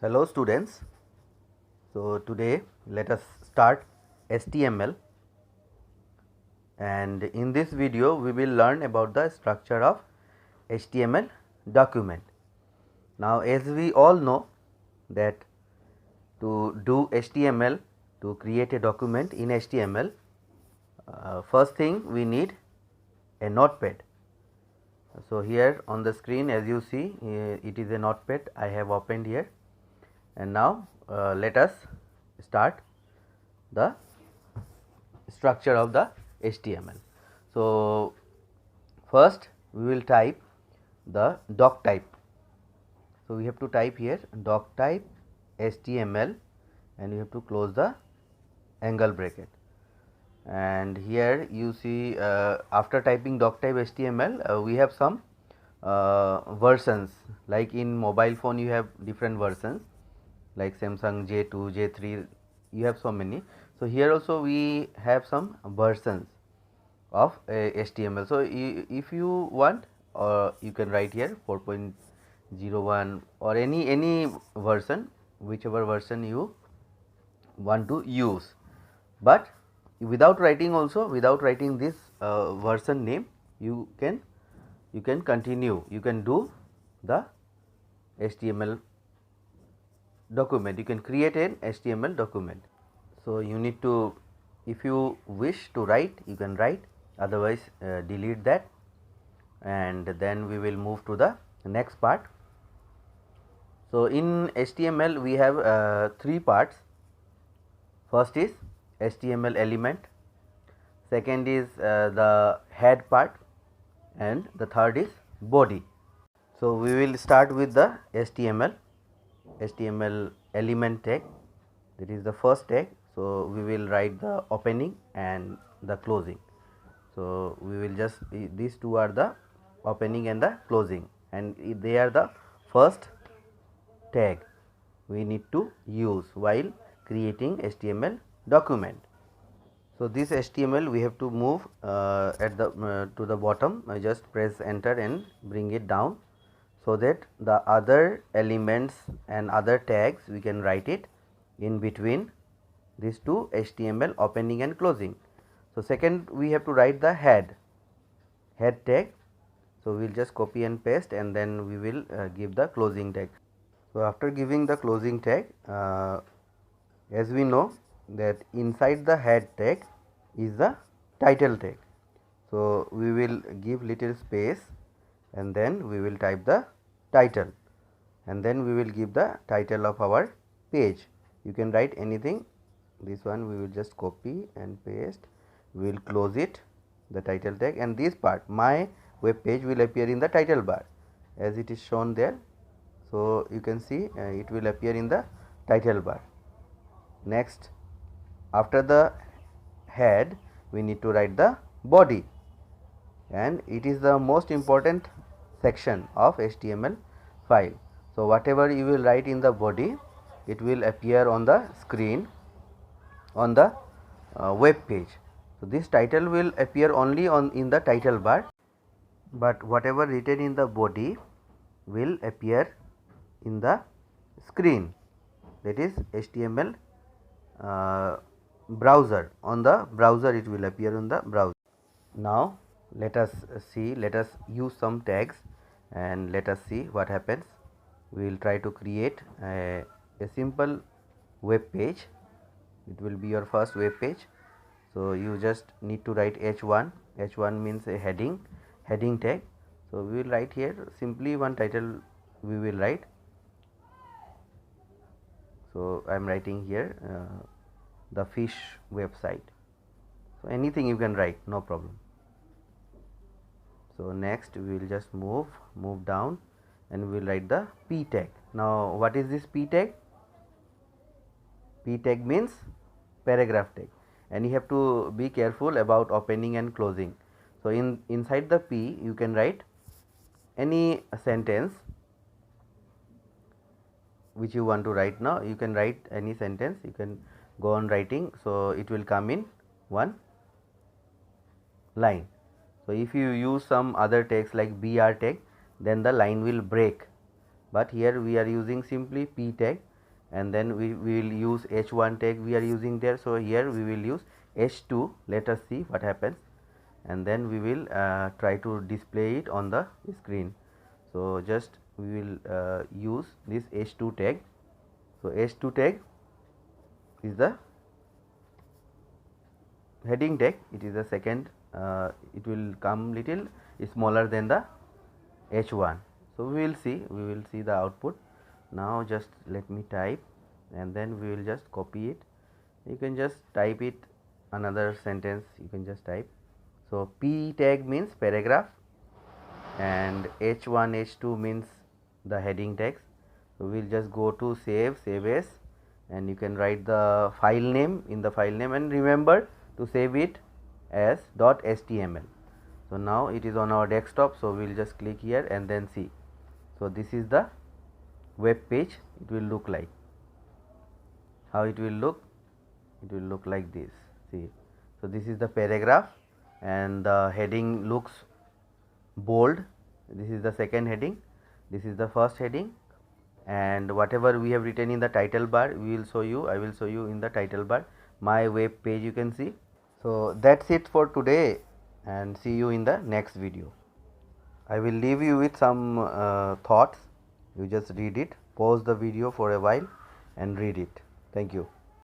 Hello students. So today let us start HTML, and in this video we will learn about the structure of HTML document. Now as we all know that to do HTML, to create a document in HTML, first thing we need a notepad. So here on the screen, as you see, it is a notepad I have opened here, and now let us start the structure of the HTML. So first we will type the doc type. So we have to type here doc type HTML, and you have to close the angle bracket. And here you see, after typing doc type HTML, we have some versions. Like in mobile phone you have different versions like Samsung J2, J3, you have so many. So here also we have some versions of HTML. So if you want, you can write here 4.01 or any version, whichever version you want to use. But without writing also, without writing this version name, you can continue, you can do the HTML document, you can create an HTML document. So you need to, if you wish to write, you can write, otherwise delete that, and then we will move to the next part. So in HTML we have three parts. First is HTML element, second is the head part, and the third is body. So we will start with the HTML element tag, that is the first tag. So we will write the opening and the closing. So we will just, these two are the opening and the closing, and they are the first tag we need to use while creating HTML document. So this HTML we have to move at the to the bottom. I just press enter and bring it down, so that the other elements and other tags we can write it in between these two HTML opening and closing. So second we have to write the head tag. So we will just copy and paste, and then we will give the closing tag. So after giving the closing tag, as we know that inside the head tag is the title tag. So we will give little space, and then we will type the title, and then we will give the title of our page. You can write anything. This one we will just copy and paste. We will close it, the title tag, and this part, my web page, will appear in the title bar as it is shown there. So you can see it will appear in the title bar. Next, after the head, we need to write the body, and it is the most important section of HTML file. So whatever you will write in the body, it will appear on the screen on the web page. So this title will appear only in the title bar, but whatever written in the body will appear in the screen, that is HTML browser. On the browser it will appear on the browser. Now let us see, let us use some tags and let us see what happens. We will try to create a simple web page. It will be your first web page. So you just need to write h1. H1 means a heading tag. So we will write here simply one title we will write. So I am writing here the fish website. So anything you can write, no problem. So next we will just move down, and we will write the p tag. Now what is this p tag? P tag means paragraph tag, and you have to be careful about opening and closing. So inside the p you can write any sentence which you want to write. Now you can write any sentence, you can go on writing, so it will come in one line. So if you use some other tags like br tag, then the line will break, but here we are using simply p tag, and then we will use h1 tag we are using there. So here we will use h2. Let us see what happens, and then we will try to display it on the screen. So just we will use this h2 tag. So h2 tag is the heading tag, it is the second, it will come little smaller than the h1. So we will see the output. Now just let me type, and then we will just copy it. You can just type it, another sentence you can just type. So p tag means paragraph, and h1 h2 means the heading text. So we will just go to save as, and you can write the file name in the file name, and remember to save it as .html. So now it is on our desktop, so we will just click here and then see. So this is the web page. It will look like, how it will look, it will look like this. See, so this is the paragraph, and the heading looks bold. This is the second heading, this is the first heading, and whatever we have written in the title bar, we will show you, I will show you in the title bar, my web page, you can see. So that's it for today, and see you in the next video. I will leave you with some thoughts. You just read it, pause the video for a while and read it. Thank you.